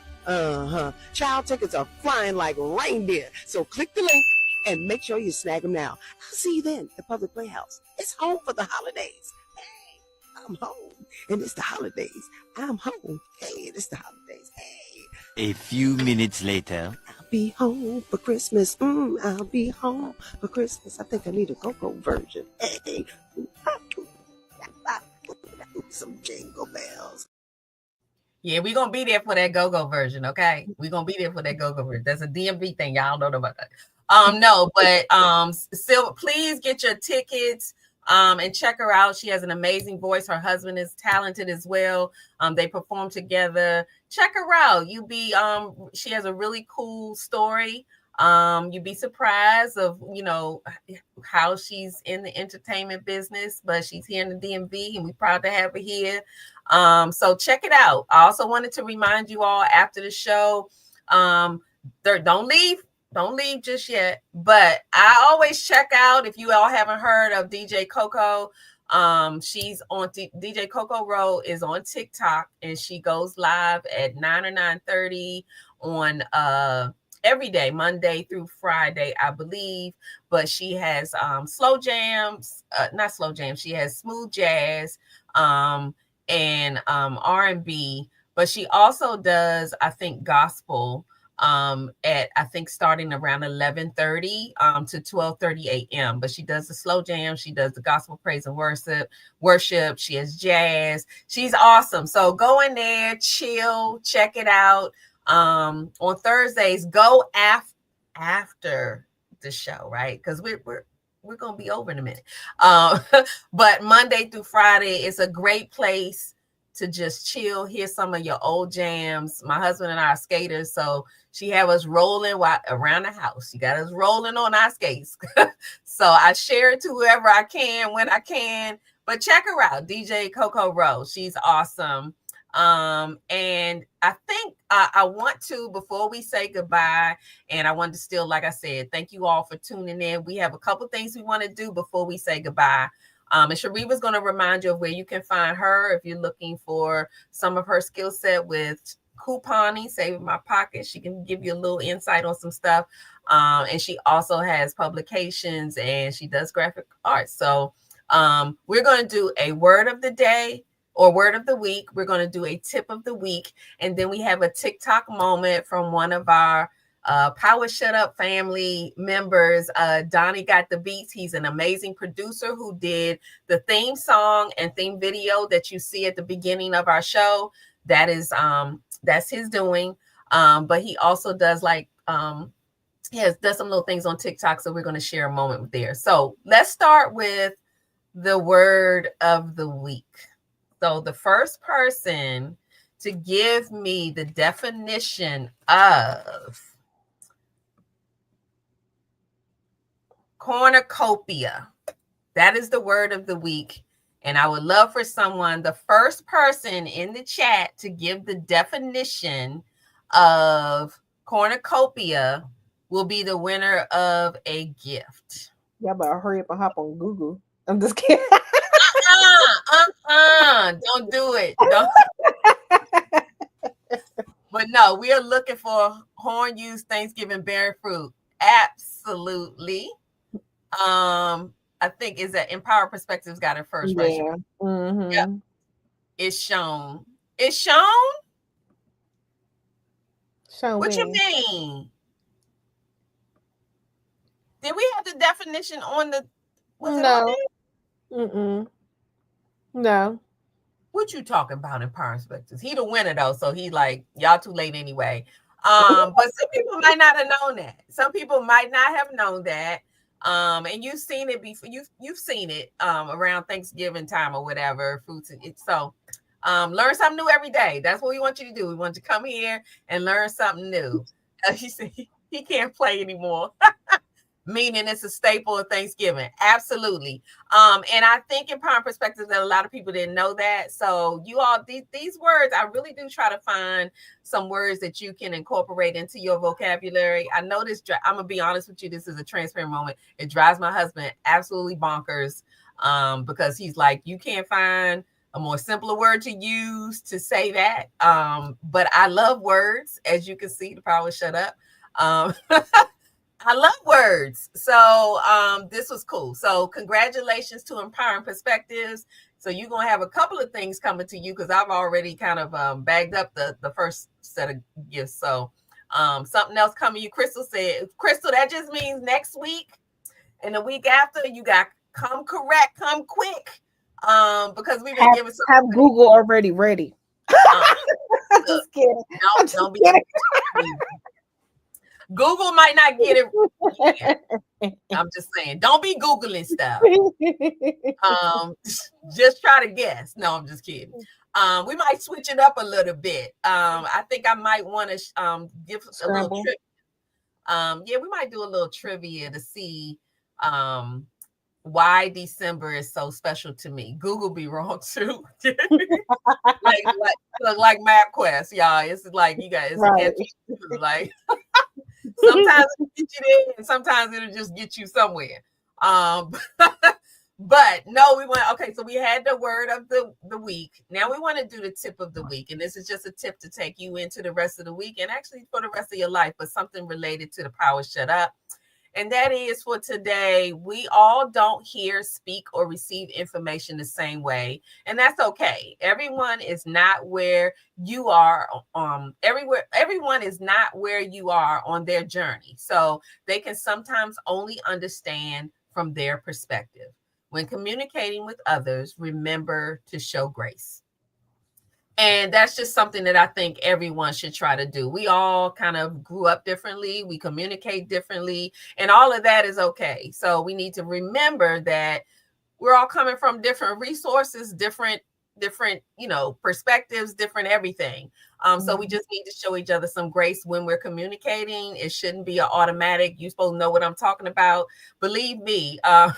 Child tickets are flying like reindeer. So click the link and make sure you snag them now. I'll see you then at Public Playhouse. It's home for the holidays. Hey, I'm home, and it's the holidays. I'm home. Hey, it's the holidays. Hey. A few minutes later. I'll be home for Christmas. I'll be home for Christmas. I think I need a go-go version. Hey. Some jingle bells. Yeah, we're going to be there for that go-go version, okay? We're going to be there for that go-go version. That's a DMV thing. Y'all don't know about that. No, but still, please get your tickets and check her out. She has an amazing voice. Her husband is talented as well. They perform together. Check her out. She has a really cool story. You'd be surprised of, how she's in the entertainment business, but she's here in the DMV and we're proud to have her here. So check it out. I also wanted to remind you all after the show, don't leave just yet, but I always check out, if you all haven't heard of DJ Coco, she's on DJ Coco Rowe is on TikTok and she goes live at 9 or 9:30 on every day, Monday through Friday, I believe. But she has slow jams, not slow jams. She has smooth jazz and R&B. But she also does, I think, gospel at, I think, starting around 11:30 to 12:30 a.m. But she does the slow jam. She does the gospel praise and worship. She has jazz. She's awesome. So go in there, chill, check it out. On Thursdays, go after the show, right? Because we're gonna be over in a minute. But Monday through Friday is a great place to just chill, hear some of your old jams. My husband and I are skaters, so she have us rolling around the house. She got us rolling on our skates. So I share it to whoever I can when I can. But check her out, DJ Coco Rowe. She's awesome. And I think I want to, before we say goodbye, and I want to still, like I said, thank you all for tuning in. We have a couple things we want to do before we say goodbye. And Sheree was going to remind you of where you can find her if you're looking for some of her skill set with couponing, saving my pocket. She can give you a little insight on some stuff. And she also has publications and she does graphic art. So we're going to do a word of the day or word of the week. We're going to do a tip of the week. And then we have a TikTok moment from one of our Power Shut Up family members. Donnie got the beats. He's an amazing producer who did the theme song and theme video that you see at the beginning of our show. That is that's his doing. But he also does like he does some little things on TikTok. So we're going to share a moment there. So let's start with the word of the week. So the first person to give me the definition of cornucopia. That is the word of the week. And I would love for someone, the first person in the chat, to give the definition of cornucopia will be the winner of a gift. Y'all better hurry up and hop on Google. I'm just kidding. Don't do it. Don't. But no, we are looking for horn used Thanksgiving bearing fruit. Absolutely. I think is that Empower Perspectives got it first, right? Yeah. Mm-hmm. Yep. It's shown. It's shown? Shown what me. you mean? Did we have the definition on the no. Mm-mm. No. What you talking about, Empower Perspectives? He the winner though, so he like y'all too late anyway. But some people might not have known that. Some people might not have known that. And you've seen it before. You've seen it around Thanksgiving time or whatever. Fruits and it. So learn something new every day. That's what we want you to do. We want you to come here and learn something new. He said he can't play anymore. Meaning it's a staple of Thanksgiving. Absolutely. And I think in Empowering Perspectives that a lot of people didn't know that. So you all, these words, I really do try to find some words that you can incorporate into your vocabulary. I know this, I'm going to be honest with you, this is a transparent moment. It drives my husband absolutely bonkers because he's like, you can't find a more simpler word to use to say that. But I love words, as you can see, the power shut up. I love words. So this was cool. So congratulations to Empowering Perspectives. So you're going to have a couple of things coming to you because I've already kind of bagged up the first set of gifts. So something else coming. You, Crystal said, Crystal, that just means next week and the week after you got come correct, come quick. Because we've been giving some. Have Google already ready. I'm just kidding. No, don't be kidding. Google might not get it. I'm just saying, don't be Googling stuff. Just try to guess. No, I'm just kidding. We might switch it up a little bit. I think I might want to give a little trivia. Yeah, we might do a little trivia to see why December is so special to me. Google be wrong too. like MapQuest, y'all. It's like you guys right. Like. Sometimes it'll get you there and sometimes it'll just get you somewhere. But no, we want, okay, so we had the word of the week. Now we want to do the tip of the week. And this is just a tip to take you into the rest of the week and actually for the rest of your life, but something related to the power shut up. And that is for today, we all don't hear, speak, or receive information the same way. And that's okay. Everyone is not where you are. Everyone is not where you are on their journey. So they can sometimes only understand from their perspective. When communicating with others, remember to show grace. And that's just something that I think everyone should try to do. We all kind of grew up differently. We communicate differently, and all of that is okay. So we need to remember that we're all coming from different resources, different, perspectives, different everything. So we just need to show each other some grace when we're communicating. It shouldn't be an automatic. You're supposed to know what I'm talking about. Believe me, there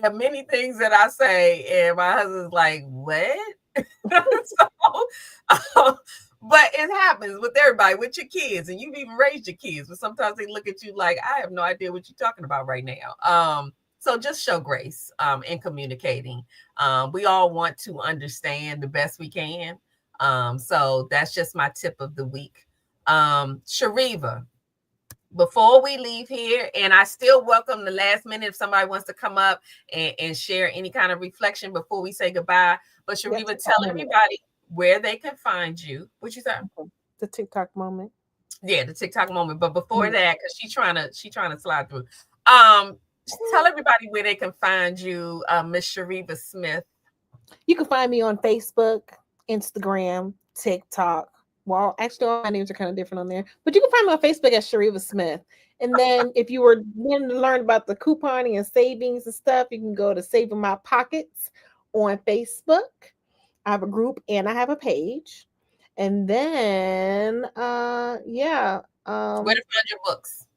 are many things that I say, and my husband's like, what? But it happens with everybody, with your kids, and you've even raised your kids, but sometimes they look at you like, I have no idea what you're talking about right now. So just show grace in communicating. We all want to understand the best we can. So that's just my tip of the week. Shariva, before we leave here, and I still welcome the last minute if somebody wants to come up and share any kind of reflection before we say goodbye. But Shariva, tell everybody where they can find you. What you say? The TikTok moment. Yeah, the TikTok moment. But before that, because she's trying to slide through. Tell everybody where they can find you, Miss Shariva Smith. You can find me on Facebook, Instagram, TikTok. Well, actually, all my names are kind of different on there, but you can find me on Facebook as Shariva Smith. And then if you were wanting to learn about the couponing and savings and stuff, you can go to Saving My Pockets on Facebook. I have a group and I have a page. And then, Where to find your books?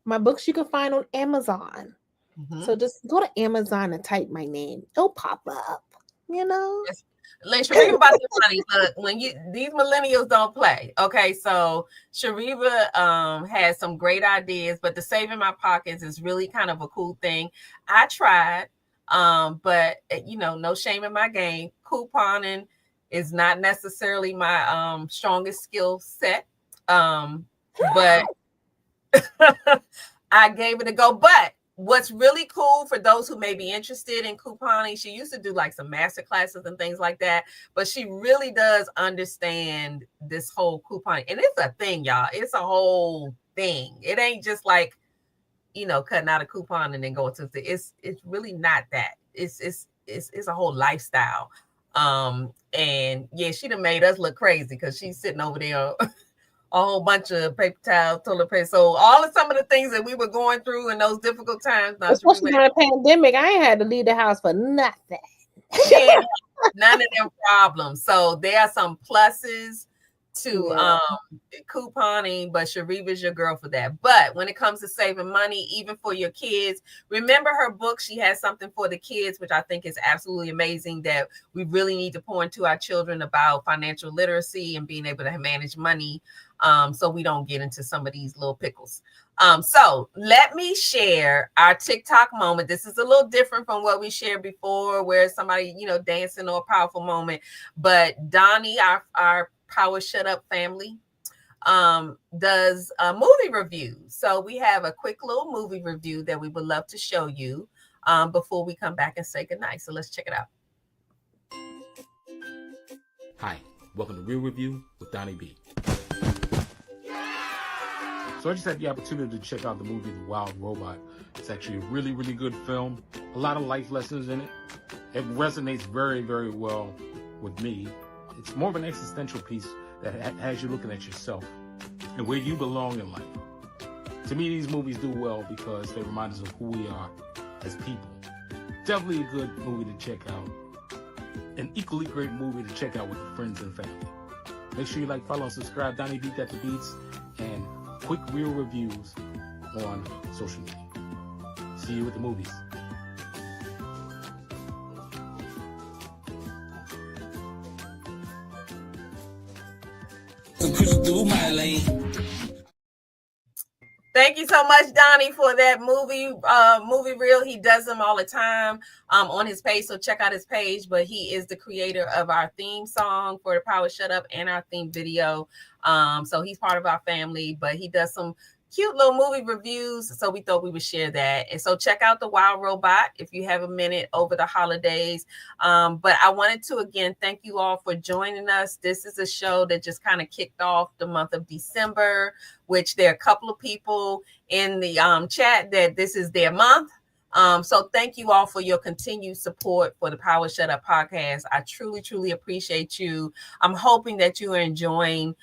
My books you can find on Amazon. Mm-hmm. So just go to Amazon and type my name. It'll pop up, you know? Yes. Shariva about the money. Look, when these millennials don't play. Okay, so Shariva has some great ideas, but the Saving My Pockets is really kind of a cool thing. I tried, but no shame in my game. Couponing is not necessarily my strongest skill set. But I gave it a go. But what's really cool for those who may be interested in couponing, she used to do like some master classes and things like that, but she really does understand this whole couponing. And it's a thing, y'all. It's a whole thing. It ain't just like, cutting out a coupon and then going to it's really not that. It's a whole lifestyle. And yeah, she done made us look crazy because she's sitting over there a whole bunch of paper towels, toilet paper. So all of some of the things that we were going through in those difficult times. Especially during the pandemic, I ain't had to leave the house for nothing. None of them problems. So there are some pluses to couponing, but Shariva's your girl for that. But when it comes to saving money, even for your kids, remember her book. She has something for the kids, which I think is absolutely amazing, that we really need to pour into our children about financial literacy and being able to manage money, so we don't get into some of these little pickles. So let me share our TikTok moment. This is a little different from what we shared before, where somebody, dancing or a powerful moment. But Donnie, our Power Shut Up family, does a movie review. So we have a quick little movie review that we would love to show you before we come back and say goodnight. So let's check it out. Hi, welcome to Real Review with Donnie B. So I just had the opportunity to check out the movie The Wild Robot. It's actually a really, really good film. A lot of life lessons in it. It resonates very, very well with me. It's more of an existential piece that has you looking at yourself and where you belong in life. To me, these movies do well because they remind us of who we are as people. Definitely a good movie to check out. An equally great movie to check out with friends and family. Make sure you like, follow, and subscribe. Donnie B Got the Beats, and quick real reviews on social media. See you with the movies. Thank you so much, Donnie, for that movie reel. He does them all the time on his page, so check out his page. But he is the creator of our theme song for the Power Shut Up and our theme video. So he's part of our family, but he does some cute little movie reviews, so we thought we would share that. And so check out The Wild Robot if you have a minute over the holidays. But I wanted to again thank you all for joining us. This is a show that just kind of kicked off the month of December, which there are a couple of people in the chat that this is their month. So thank you all for your continued support for the Power Shut Up podcast. I truly, truly appreciate you. I'm hoping that you are enjoying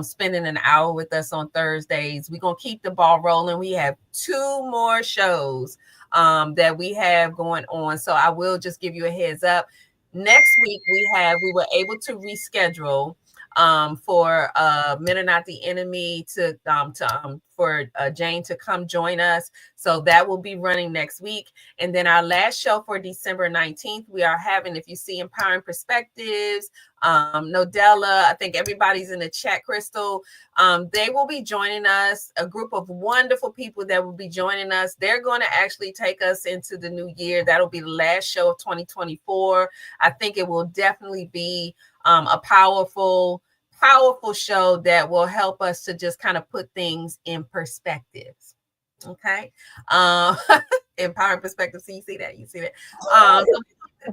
spending an hour with us on Thursdays. We're going to keep the ball rolling. We have 2 more shows that we have going on. So I will just give you a heads up. Next week, we were able to reschedule for Men Are Not the Enemy for Jane to come join us. So that will be running next week. And then our last show for December 19th, we are having, if you see Empowering Perspectives, Nodella, I think everybody's in the chat, Crystal. They will be joining us, a group of wonderful people that will be joining us. They're going to actually take us into the new year. That'll be the last show of 2024. I think it will definitely be a powerful show that will help us to just kind of put things in perspectives. Okay. Um, empowering perspective. So you see that? So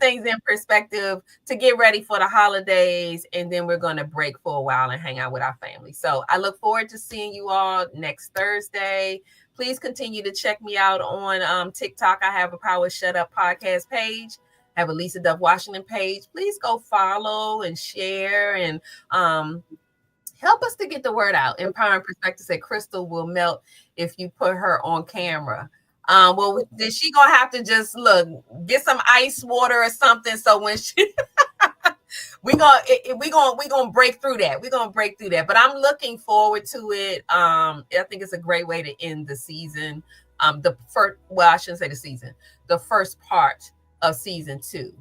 things in perspective to get ready for the holidays, and then we're going to break for a while and hang out with our family. So I look forward to seeing you all next Thursday. Please continue to check me out on TikTok. I have a Power Shut Up podcast page. I have a Lisa Dove Washington page. Please go follow and share and help us to get the word out. Empowering Perspective said Crystal will melt if you put her on camera. Well, then she gonna have to just get some ice water or something. So when she we gonna break through that. We're gonna break through that. But I'm looking forward to it. I think it's a great way to end the season. The first, well, I shouldn't say the season, the first part of season 2.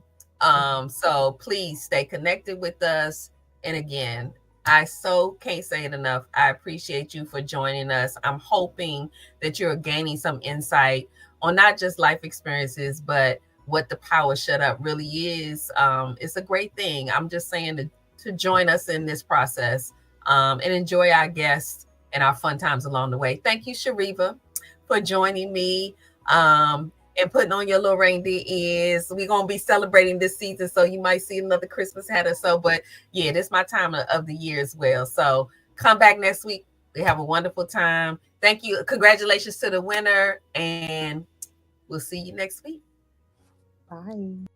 So please stay connected with us. And again, I so can't say it enough. I appreciate you for joining us. I'm hoping that you're gaining some insight on not just life experiences, but what the Power Shut Up really is. It's a great thing. I'm just saying to join us in this process and enjoy our guests and our fun times along the way. Thank you, Shariva, for joining me. And putting on your little reindeer ears. We're going to be celebrating this season, so you might see another Christmas hat or so. But yeah, this is my time of the year as well. So come back next week. We have a wonderful time. Thank you. Congratulations to the winner, and we'll see you next week. Bye.